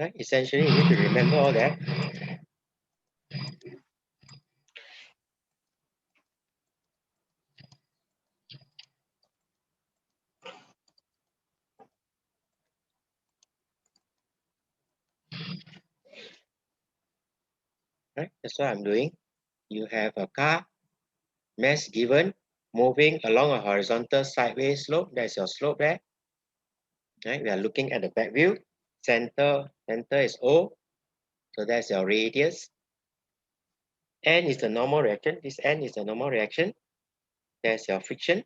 Right? Essentially, you need to remember all that. Right? That's what I'm doing. You have a car, mass given, moving along a horizontal sideways slope. That's your slope there. Right? We are looking at the back view. Center is O. So that's your radius. N is the normal reaction. This N is the normal reaction. There's your friction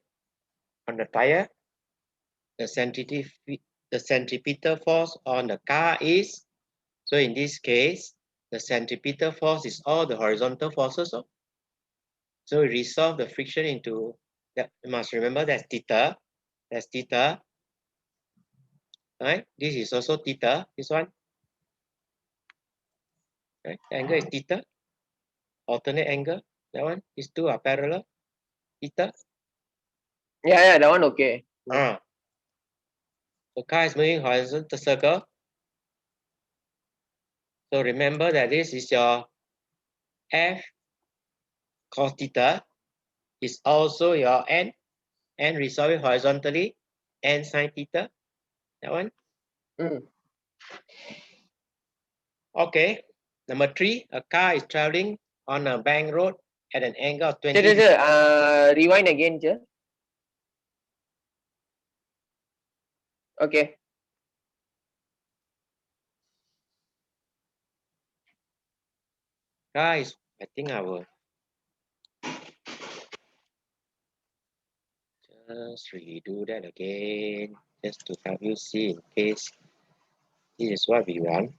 on the tire. The centripetal force on the car is, so in this case, the centripetal force is all the horizontal forces. So we resolve the friction into, that. You must remember that's theta. That's theta. Right? This is also theta. This one. Right? The angle is theta. Alternate angle. That one. These two are parallel. Theta. Yeah, that one okay. The car is moving horizontal circle. So remember that this is your F cos theta is also your N. And resolve it horizontally. N sin theta. That one. Okay. Number 3, a car is traveling on a bank road at an angle of 20 degrees. Rewind again, sir. Okay. Guys, I think I will just redo that again, just to help you see in case this is what we want.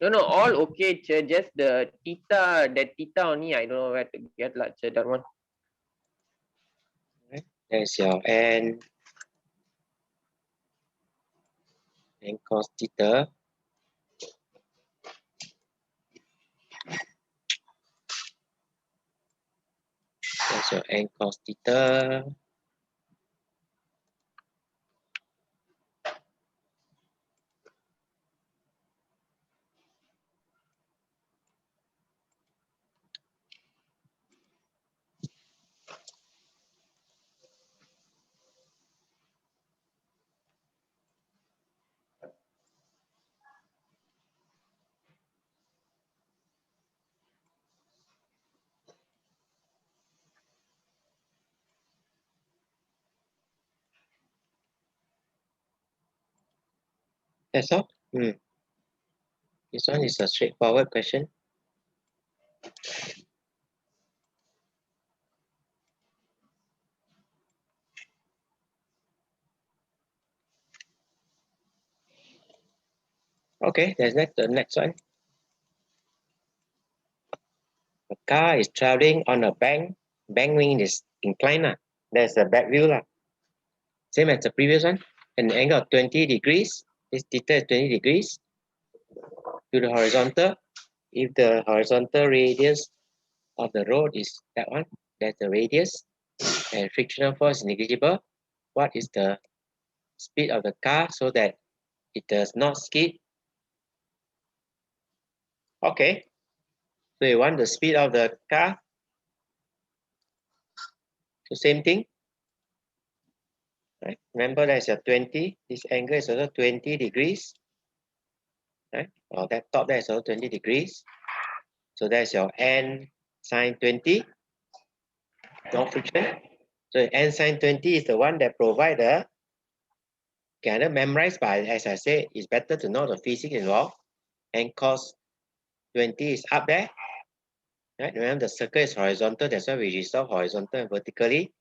No, all okay, sir. Just the theta, that theta only, I don't know where to get, like, sir, that one. Right? There's your N cos theta. There's your N cos theta. That's all. This one is a straightforward question. Okay, there's the next one. A car is traveling on a bank. Bank meaning is inclined. There's a back view. Same as the previous one. An angle of 20 degrees. This theta is 20 degrees to the horizontal. If the horizontal radius of the road is that one, that's the radius, and frictional force is negligible, what is the speed of the car so that it does not skid? Okay, so you want the speed of the car. So same thing. Right? Remember that's your 20. This angle is also 20 degrees. Right? Or that top there is also 20 degrees. So that's your N sine 20. No friction. So N sine 20 is the one that provide the, cannot memorize, but as I said, it's better to know the physics involved. And cos 20 is up there. Right? Remember the circle is horizontal, that's why we resolve horizontal and vertically.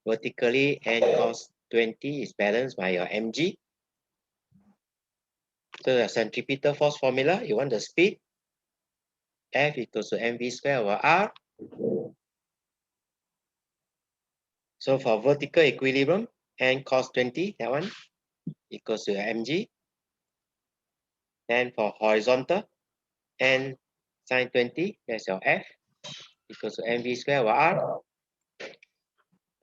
Vertically, and cos 20 is balanced by your mg. So the centripetal force formula, you want the speed. F equals to mv squared over r. So for vertical equilibrium, and cos 20, that one equals to mg. Then for horizontal, and sine 20, that's your F equals to mv squared over r.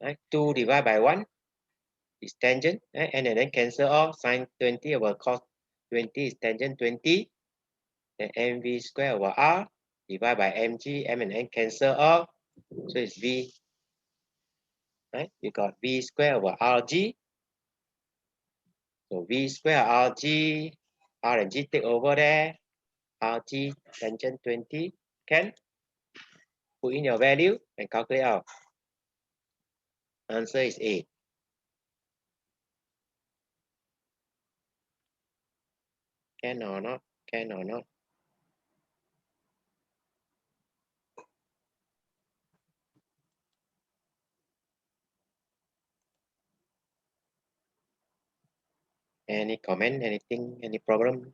Right? 2 divided by 1. is tangent, right? And then cancel off sine 20 over cos 20 is tangent 20. Then mv square over r divided by mg, m and n cancel off. So it's v, right? You got v square over rg. So v square rg, r and g take over there. Rg tangent 20 can put in your value and calculate out. Answer is A. Can or not? Can or not? Any comment? Anything? Any problem?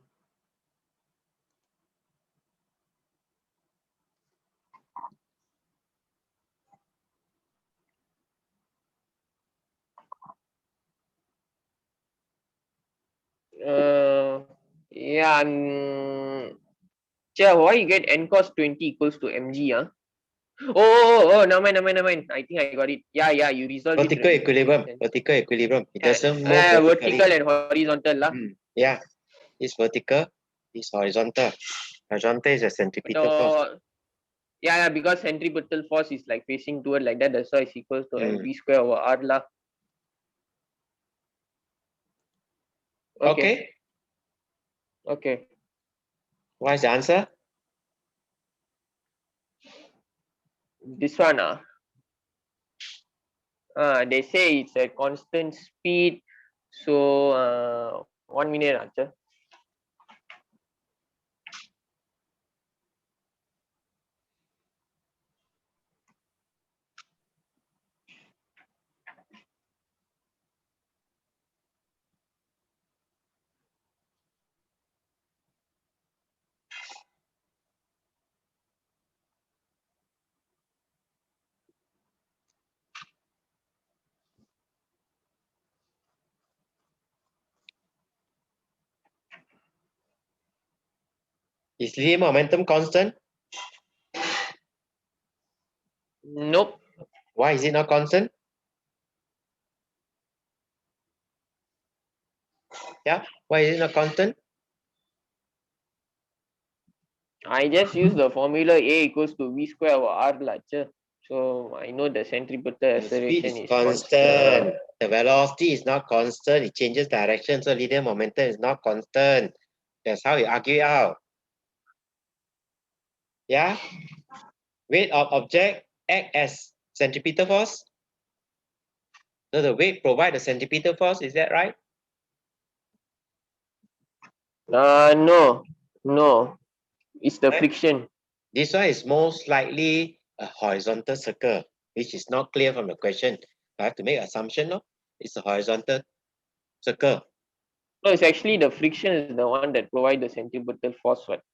Yeah. Why you get n cos 20 equals to mg? Oh, never mind. I think I got it. Yeah, you resolve Vertical it. equilibrium. Vertical equilibrium. It doesn't move vertically. Vertical and horizontal lah. Yeah, it's vertical. It's horizontal. Horizontal is a centripetal force. Yeah, because centripetal force is like facing toward like that. That's why it's equals to mv square over r lah. Okay. What is the answer? This one they say it's a constant speed. So 1 minute answer. Is linear momentum constant? Nope. Why is it not constant? Yeah, why is it not constant? I just use the formula A equals to v square over r lah. So I know the centripetal The acceleration speed is is constant. The velocity is not constant. It changes direction. So linear momentum is not constant. That's how you argue it out. Yeah. Weight of object act as centripetal force. So the weight provide the centripetal force. Is that right? No. It's the Right. friction. This one is most likely a horizontal circle, which is not clear from the question. I have to make an assumption. No, it's a horizontal circle. No, it's actually the friction is the one that provide the centripetal force. Right?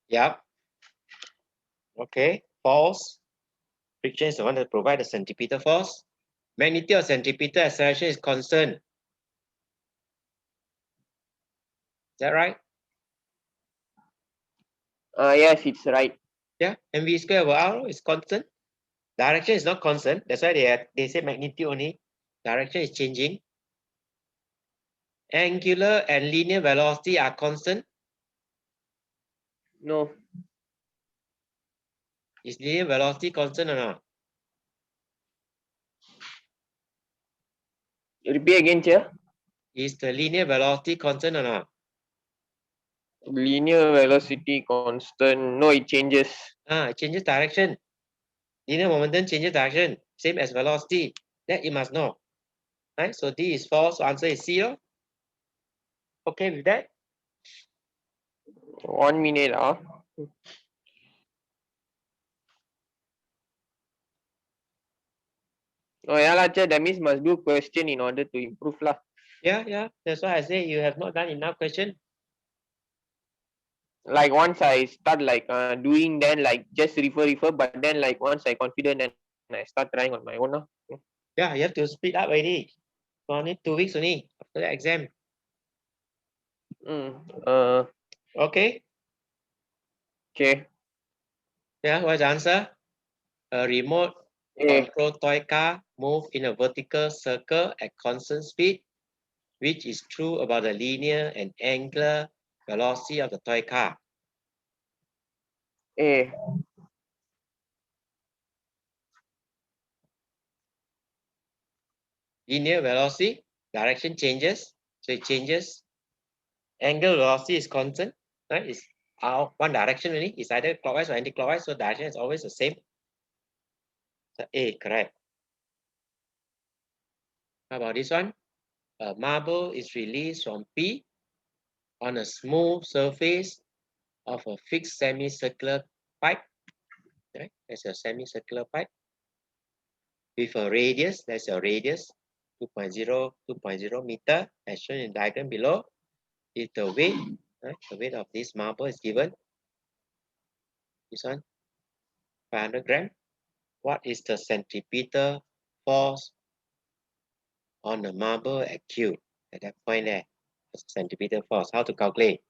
Yeah. Okay. False. Friction is the one that provide the centripetal force. Magnitude of centripetal acceleration is constant. Is that right? Yes, it's right. Yeah. mv square over r is constant. Direction is not constant. That's why they say magnitude only. Direction is changing. Angular and linear velocity are constant. No. Is linear velocity constant or not? Repeat again, Chair. Is the linear velocity constant or not? Linear velocity constant. No, it changes. It changes direction. Linear momentum changes direction. Same as velocity. That you must know. Right? So D is false. So answer is C. Okay with that? 1 minute. Oh yeah, lah, Chair. That means must do question in order to improve lah. Yeah. That's why I say you have not done enough question. Like once I start like doing, then like just refer, but then like once I confident, then I start trying on my own. Yeah, you have to speed up already. Only 2 weeks only after the exam. Okay. Okay. Yeah, what's the answer? A remote Control toy car move in a vertical circle at constant speed, which is true about the linear and angular velocity of the toy car. A. Linear velocity, direction changes, so it changes. Angular velocity is constant, right? It's out one direction only. It's either clockwise or anti-clockwise, so direction is always the same. So A, correct. How about this one? A marble is released from P on a smooth surface of a fixed semicircular pipe. Right? That's a semicircular pipe with a radius. That's your radius, 2.0 meter, as shown in the diagram below. If the weight, right, the weight of this marble is given, this one, 500 gram. What is the centripetal force on the marble at Q? At that point there, the centripetal force. How to calculate?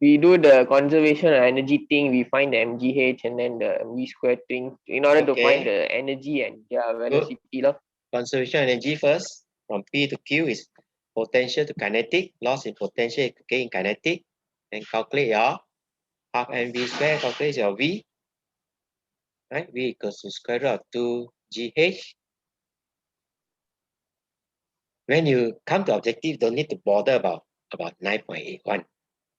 We do the conservation of energy thing. We find the mgh and then the v square thing in order to find Okay, the energy and velocity. conservation energy first. From P to Q is potential to kinetic, loss in potential gain in kinetic. And calculate your half mv square, calculate your V. Right? V equals to square root of 2gh. When you come to objective, don't need to bother about 9.81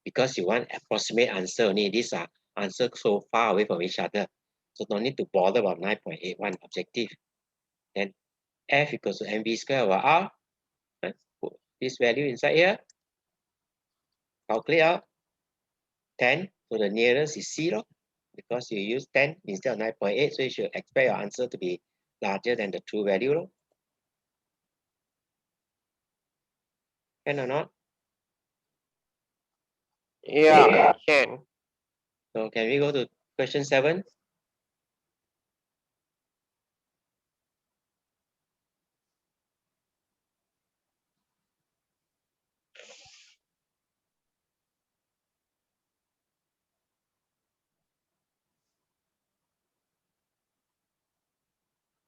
because you want approximate answer only. These are answers so far away from each other. So don't need to bother about 9.81 objective. Then F equals to mv square over R. Right? Put this value inside here. Calculate out 10 to the nearest is 0 because you use 10 instead of 9.8. So you should expect your answer to be larger than the true value. Can or not? Yeah, can. So can we go to question 7?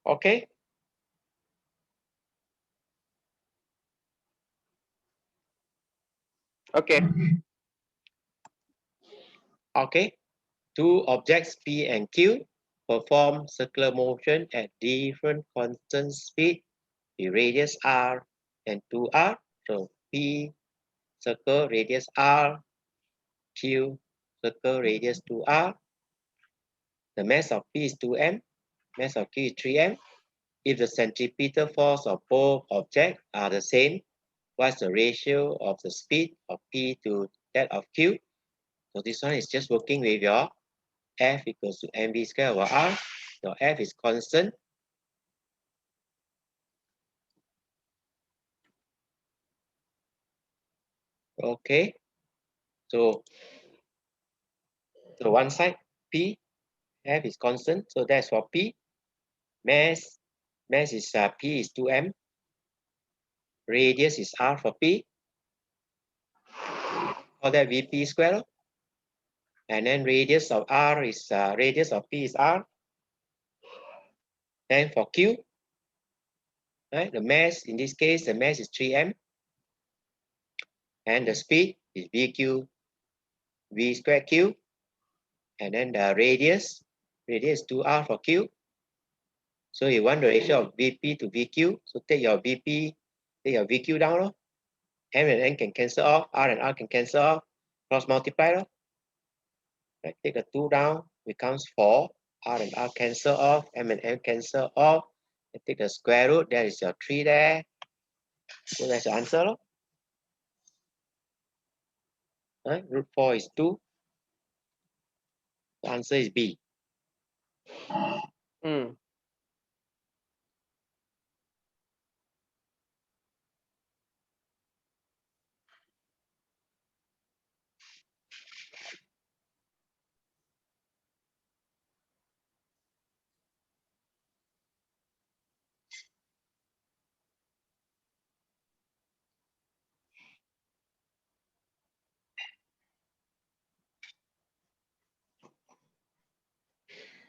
Okay. Okay. Okay. Two objects P and Q perform circular motion at different constant speed. The radius R and 2R. So P circle radius R, Q circle radius 2R. The mass of P is 2m, mass of Q is 3m. If the centripetal force of both objects are the same, what's the ratio of the speed of P to that of Q? So this one is just working with your F equals to mv square over R. Your F is constant. Okay. So one side P, F is constant. So that's for P. Mass is P is 2m. Radius is R for P. Call that Vp square. And then radius of R is radius of P is R. Then for Q, right, the mass in this case, the mass is 3m. And the speed is Vq, V square Q. And then the radius is 2R for Q. So you want the ratio of Vp to Vq. So take your Vp, take your Vq down. Lo. M and N can cancel off. R and R can cancel off. Cross multiply. Lo. Right, take the 2 down, becomes 4. R and R cancel off. M and N cancel off. And take the square root. There is your 3 there. So that's your answer. Lo. Right? Root 4 is 2. The answer is B. Hmm.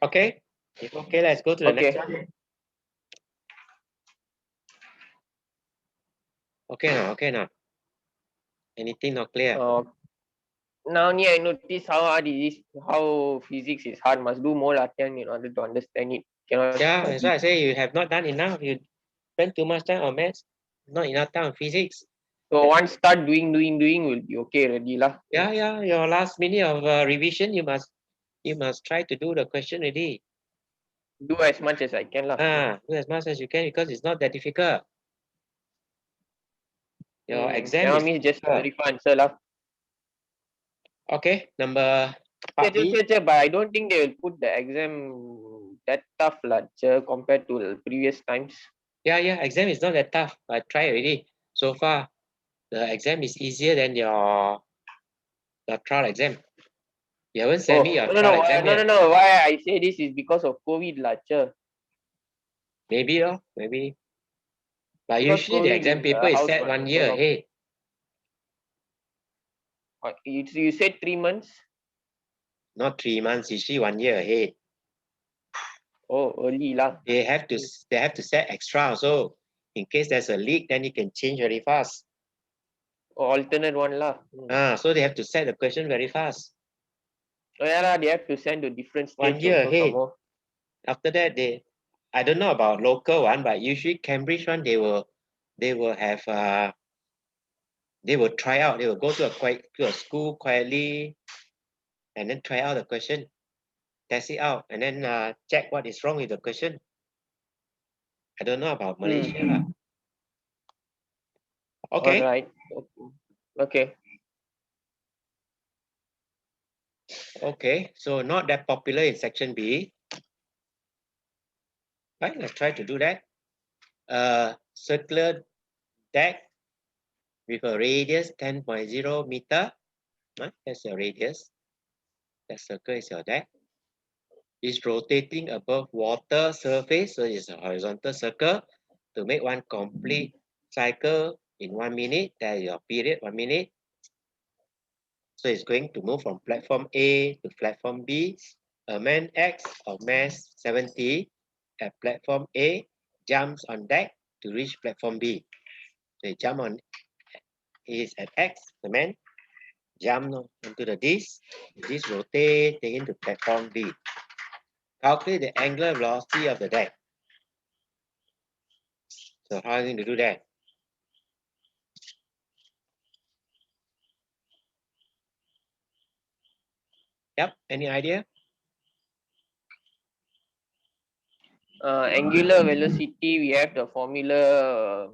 Okay? If okay, let's go to the next Okay. one. Okay now, okay now. Anything not clear? Now only I notice how hard it is, how physics is hard. Must do more Latin in order to understand it. Cannot Yeah, that's why I study. say you have not done enough. You spend too much time on maths, not enough time on physics. So once start doing will be okay already lah. Yeah, yeah. Your last minute of revision, you must try to do the question already. Do as much as I can lah. Do as much as you can because it's not that difficult. Your exam Cannot is miss just difficult. verify answer lah. Okay, number part B. But I don't think they will put the exam that tough lah, compared to previous times. Yeah, yeah. Exam is not that tough. I tried already. So far, the exam is easier than your trial exam. You haven't sent me your trial exam yet. No. Why I say this is because of COVID lah, Maybe, maybe. But Because usually the COVID exam in the paper is house set for 1 so year long. ahead. You said 3 months. Not 3 months, usually 1 year ahead. Oh, early lah. They have to set extra also. In case there's a leak, then you can change very fast. Or alternate one lah. So they have to set the question very fast. Oh yeah lah, they have to send to different 1 states year also some ahead. more. After that, I don't know about local one, but usually Cambridge one, they will have they will try out. They will go to a school quietly, and then try out the question, test it out, and then check what is wrong with the question. I don't know about Malaysia lah. Okay. Alright. Okay. Okay. So not that popular in section B. Right. Let's try to do that. Circular deck with a radius 10.0 meter. That's your radius. That circle is your deck. Is rotating above water surface, so it's a horizontal circle. To make one complete cycle in 1 minute, that is your period, 1 minute. So it's going to move from platform A to platform B. A man X of mass 70 at platform A jumps on deck to reach platform B. So he jump on, he is at X, the man jump onto the disc rotating into platform B. Calculate the angular velocity of the deck. So how are you going to do that? Yep, any idea? Angular velocity, we have the formula,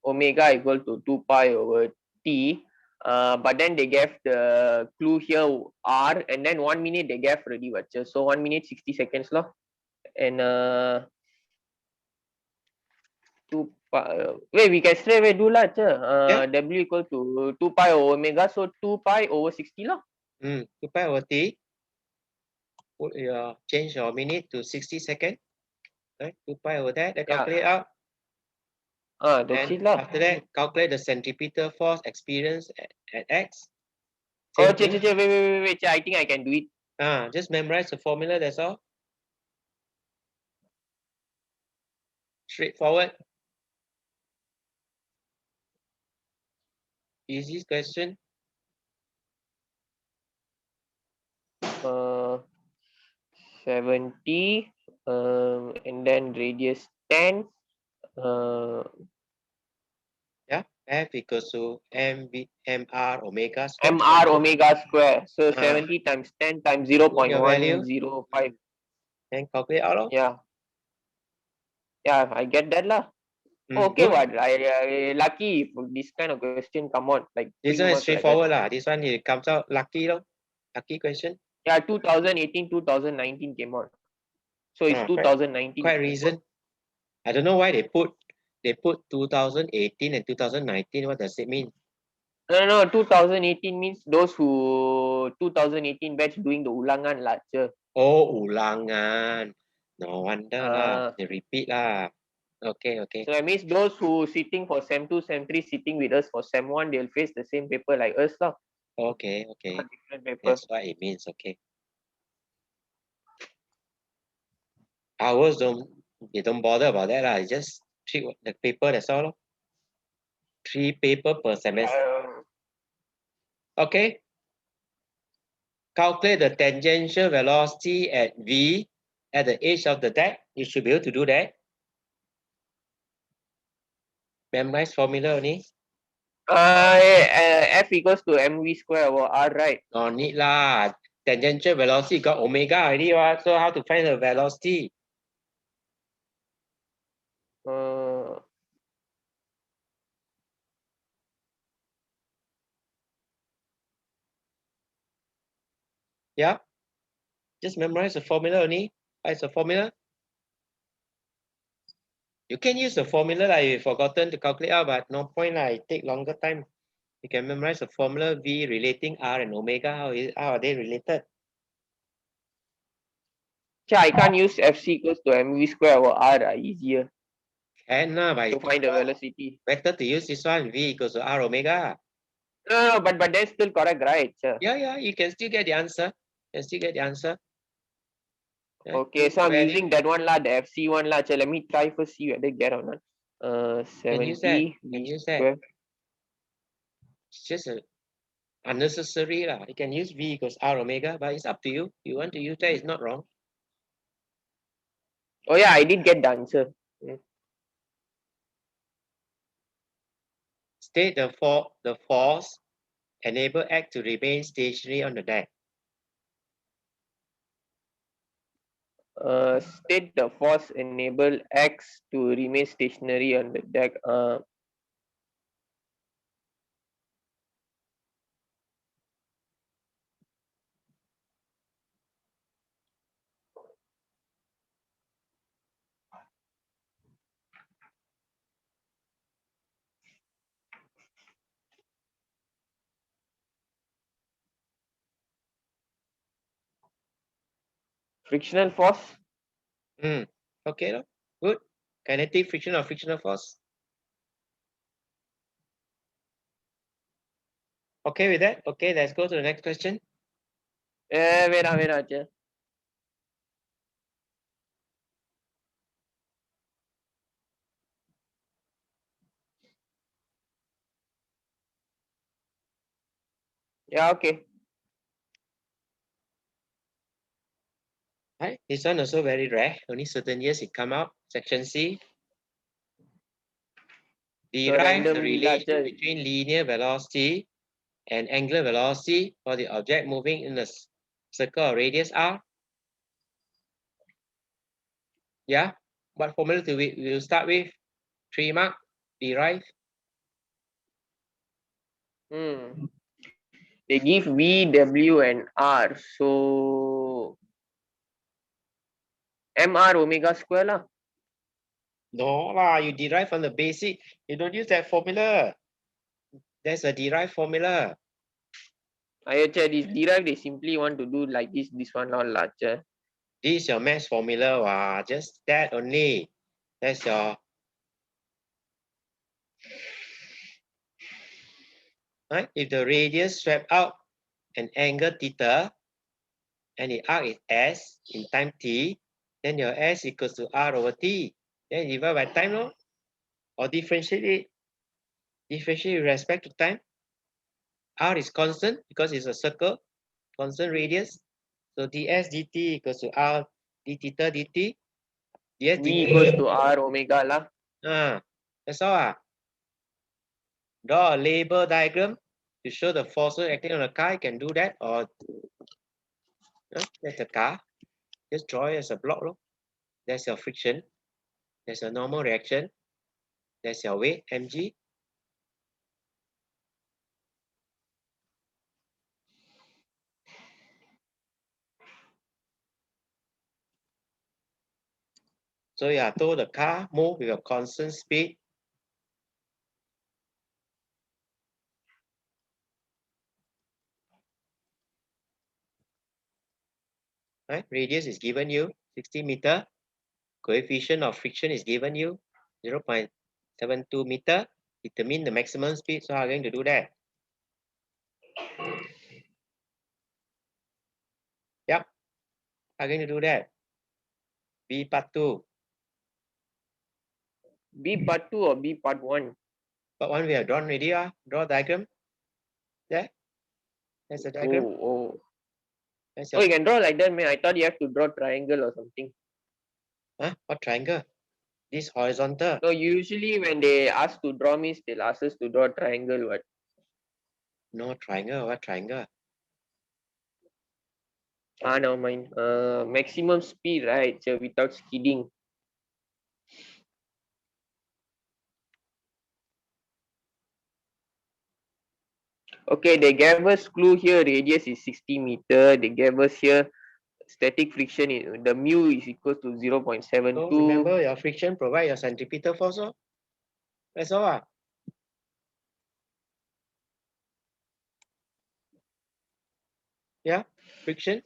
omega equal to 2 pi over t. But then they gave the clue here r, and then 1 minute they gave already, so 1 minute 60 seconds lah. And 2 pi, wait, we can straight away do lah, w equal to 2 pi over omega, so 2 pi over 60 lah. 2 pi over t. Put change your minute to 60 seconds. Right? 2 pi over that, then calculate out. That's it lah. After that, calculate the centripetal force experienced at X. Wait, I think I can do it. Just memorize the formula, that's all. Straightforward. Easy question. 70, and then radius 10. F equals to mr omega square. mr omega square. So 70 times 10 times 0.105. Then calculate out. Yeah, I get that lah. Okay, good. what? I lucky if this kind of question come out like this one is straightforward lah. This one it comes out lucky though. Lucky question. Yeah, 2018, 2019 came out. So it's 2019. Quite recent. I don't know why they put 2018 and 2019. What does it mean? No, 2018 means those who 2018 batch doing the ulangan lah. Oh, ulangan. No wonder lah. They repeat lah. Okay. So that means those who sitting for SEM 2, SEM 3 sitting with us for SEM 1, they'll face the same paper like us lah. Okay. Different paper. That's what it means. Okay. Ours you don't bother about that lah. You just treat the paper, that's all. 3 paper per semester. Okay. Calculate the tangential velocity at V at the edge of the deck. You should be able to do that. Memorize formula only. F equals to mv square over r, right? No need lah. Tangential velocity got omega already, right? So how to find the velocity? Yeah. Just memorize the formula only. What's the formula? You can use the formula like you've forgotten to calculate out, but no point lah. It take longer time. You can memorize the formula V relating R and omega. How are they related? I can't use FC equals to mv square over r, easier Can but to find the velocity. better to use this one, V equals to R omega. No, but that's still correct, right? Yeah, you can still get the answer. You can still get the answer. Yeah. Okay, so I'm using that one lah, the FC one lah. Let me try first, see whether get or not. 70 V square. It's just unnecessary lah. You can use V equals R omega, but it's up to you. You want to use that, it's not wrong. Oh yeah, I did get the answer. State the force enable X to remain stationary on the deck. State the force enable X to remain stationary on the deck. Frictional force. Okay, good. Kinetic friction or frictional force. Okay with that? Okay, let's go to the next question. Wait. Yeah, okay. Right, this one also very rare. Only certain years it come out. Section C. Derive the relation between linear velocity and angular velocity for the object moving in a circle of radius R. Yeah. What formula do we will start with? 3 mark. Derive. They give V, W, and R. So MR omega square lah. No lah, you derive from the basic. You don't use that formula. There's a derived formula. This derived, they simply want to do like this one not larger. This is your math formula. Wow, just that only. That's your right. If the radius swept out an angle theta and the arc is S in time t, then your S equals to R over T. Then divide by time, no? Or differentiate it. Differentiate with respect to time. R is constant because it's a circle, constant radius. So ds dt equals to R d theta dt. Ds V equals to R omega lah. That's all. Draw a label diagram to show the forces acting on a car. You can do that, or that's a car. Just draw it as a block. Look. That's your friction. There's a normal reaction. That's your weight, mg. So you are told the car move with a constant speed. Right? Radius is given you 60 meter. Coefficient of friction is given you 0.72 meter. Determine the maximum speed. So how are you going to do that? Yep. How are you going to do that? B part 2. B part 2 or B part 1? Part 1 we have drawn already. Draw diagram. There. That's the diagram. Oh. That's Oh, your, you can draw like that, man. I thought you have to draw triangle or something. huh? What triangle? This horizontal. No, usually when they ask to draw means they'll ask us to draw triangle. What? No triangle. What triangle? Never mind. Maximum speed, right? So without skidding. Okay, they gave us clue here. Radius is 60 meter. They gave us here static friction. The mu is equal to 0.72. So remember your friction provide your centripetal force. That's all. Yeah, friction.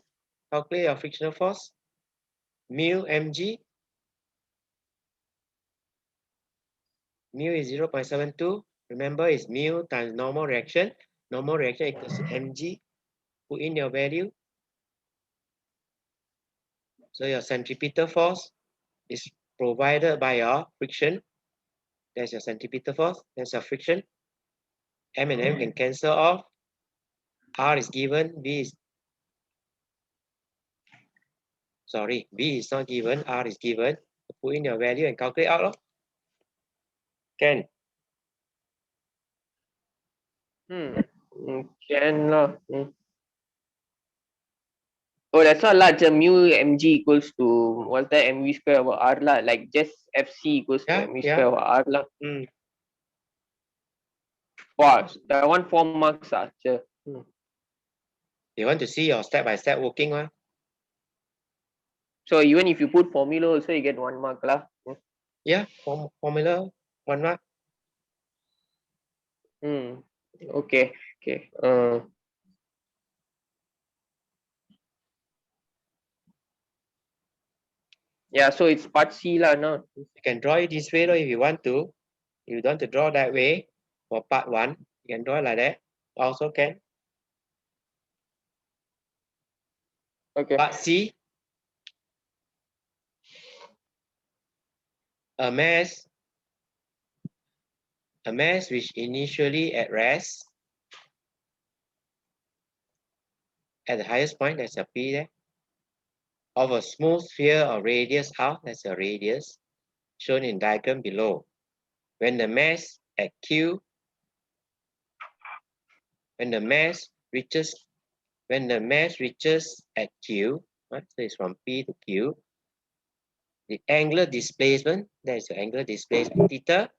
Calculate your frictional force. Mu mg. Mu is 0.72. Remember, it's mu times normal reaction. Normal reaction equals to mg. Put in your value. So your centripetal force is provided by your friction. There's your centripetal force. There's your friction. M and M can cancel off. R is given. B is not given. R is given. Put in your value and calculate out. Can. Can lah. Oh, that's all lah. Mu mg equals to what's that? Mv square over r lah. Like just fc equals to mv square over r lah. Wow, that one 4 marks ah. You want to see your step-by-step working one? So even if you put formula also you get 1 mark lah. Yeah, formula 1 mark. Okay. Yeah, so it's part C lah, no? You can draw it this way though if you want to. If you don't want to draw that way for part 1, you can draw it like that. Also can. Okay. Part C. A mass which initially at rest at the highest point, that's a P there, of a smooth sphere of radius r, that's a radius, shown in diagram below. When the mass at Q, when the mass reaches at Q, right, so it's from P to Q, the angular displacement, that's the angular displacement theta,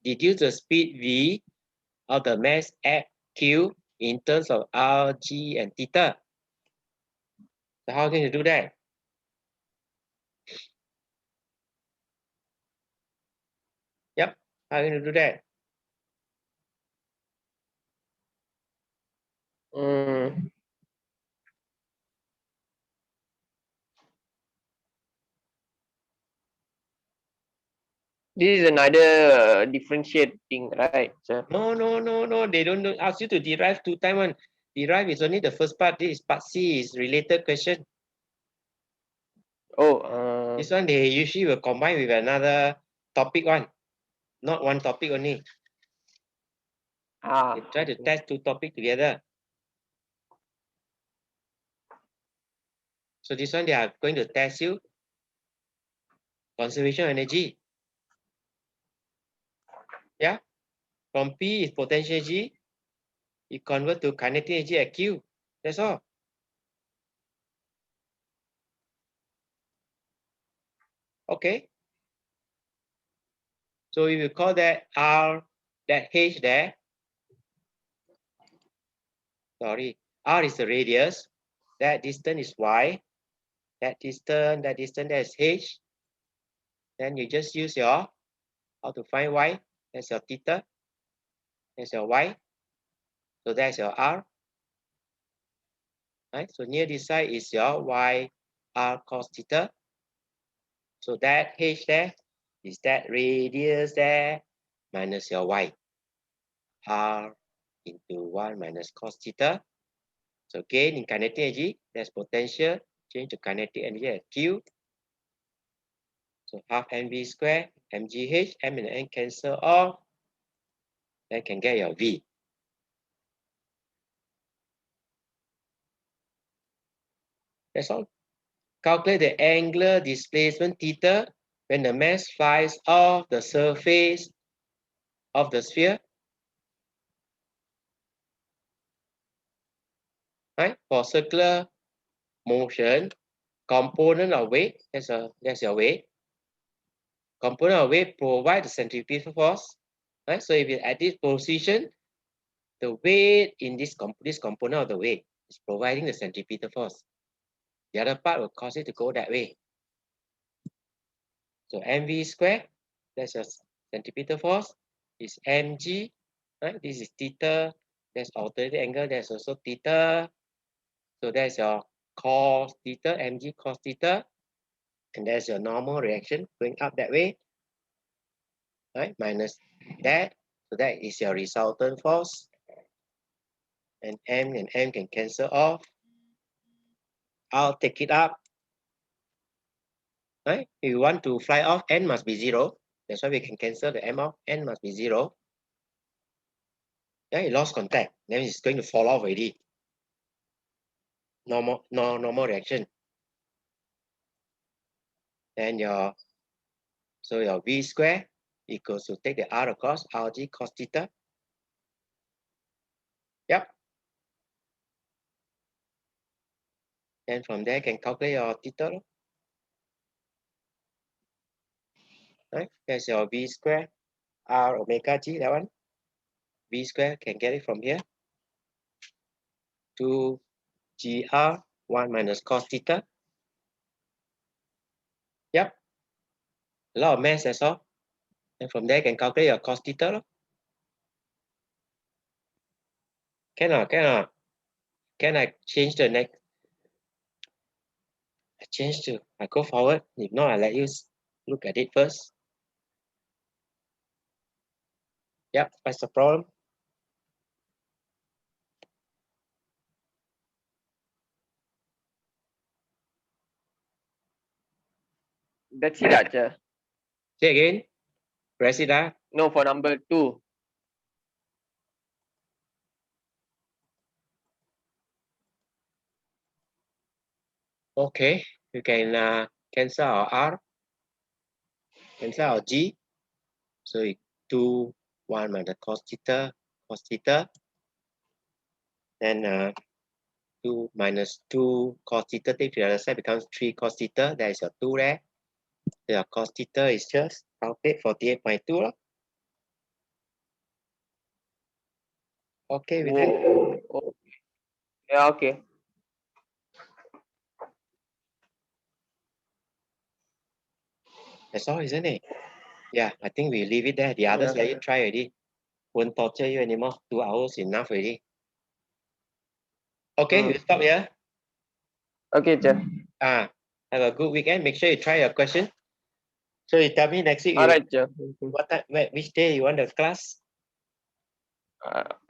deduce the speed v of the mass at Q in terms of r, g, and theta. So how can you do that? Yep, how can you do that? This is another differentiating, right? No. They don't ask you to derive 2 times one. Derive is only the first part. This is part C, is related question. This one they usually will combine with another topic one, not one topic only. They try to test 2 topics together. So this one they are going to test you conservation of energy. Yeah, from P is potential energy, you convert to kinetic energy at Q. That's all. Okay. So if you call that R, that H there, sorry, R is the radius, that distance is Y, that distance, that is H. Then you just use your, how to find Y, that's your theta, that's your Y. So that's your R. Right? So near this side is your Y R cos theta. So that H there is that radius there minus your Y. R into 1 minus cos theta. So again in kinetic energy, there's potential change to kinetic energy at Q. So half mv square, mgh, m and n cancel off. Then can get your v. That's all. Calculate the angular displacement theta when the mass flies off the surface of the sphere. Right? For circular motion, component of weight, that's your weight. Component of weight provide the centripetal force. Right? So if you're at this position, the weight in this component of the weight is providing the centripetal force. The other part will cause it to go that way. So mv square, that's your centripetal force, is mg, right? This is theta, that's alternating angle, that's also theta. So that's your cos theta, mg cos theta, and that's your normal reaction going up that way, right? Minus that, so that is your resultant force, and m can cancel off. I'll take it up, right? If you want to fly off, n must be 0. That's why we can cancel the m off, n must be 0. Yeah, it lost contact, then it's going to fall off already. Normal reaction. Then your v square equals to take the r across rg cos theta. Yep. And from there can calculate your theta. Right? That's your v square r omega g, that one. V square can get it from here. 2 gr 1 minus cos theta. Yep. A lot of mass, that's all. And from there can calculate your cos theta. Can I change the next? I go forward. If not, I let you look at it first. Yep, that's the problem. That's it, Acha. Say again. Press it up. No, for number 2. Okay, you can cancel our r, cancel our g. So it 2 1 minus cos theta, then 2 minus 2 cos theta, take to the other side, becomes 3 cos theta. There is your 2 there. So your cos theta is just calculate 48.2. Okay with that? Oh. Yeah, okay. That's all, isn't it? Yeah, I think we leave it there. The others let you try already. Won't torture you anymore. 2 hours enough already. Okay, you stop here. Okay, Acha. Have a good weekend. Make sure you try your question. So you tell me next week. Alright, Acha. What time? Which day you want the class?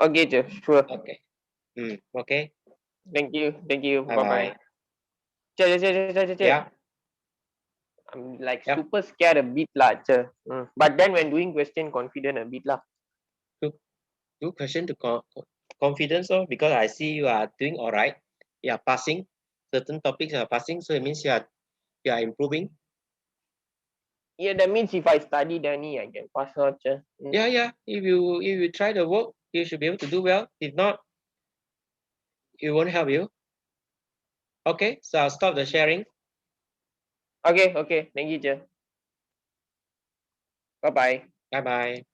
Okay, Acha. Sure. Okay. Okay. Thank you. Bye Bye bye. bye. Acha. Yeah. I'm like Yep. super scared a bit lah, Acha. But then when doing question, confident a bit lah. Do question to confidence, because I see you are doing all right. You are passing. Certain topics are passing, so it means you are improving. Yeah, that means if I study, then I can pass out, Acha. Yeah. If you try the work, you should be able to do well. If not, it won't help you. Okay, so I'll stop the sharing. Okay. Thank you, Acha. Bye bye. Bye bye.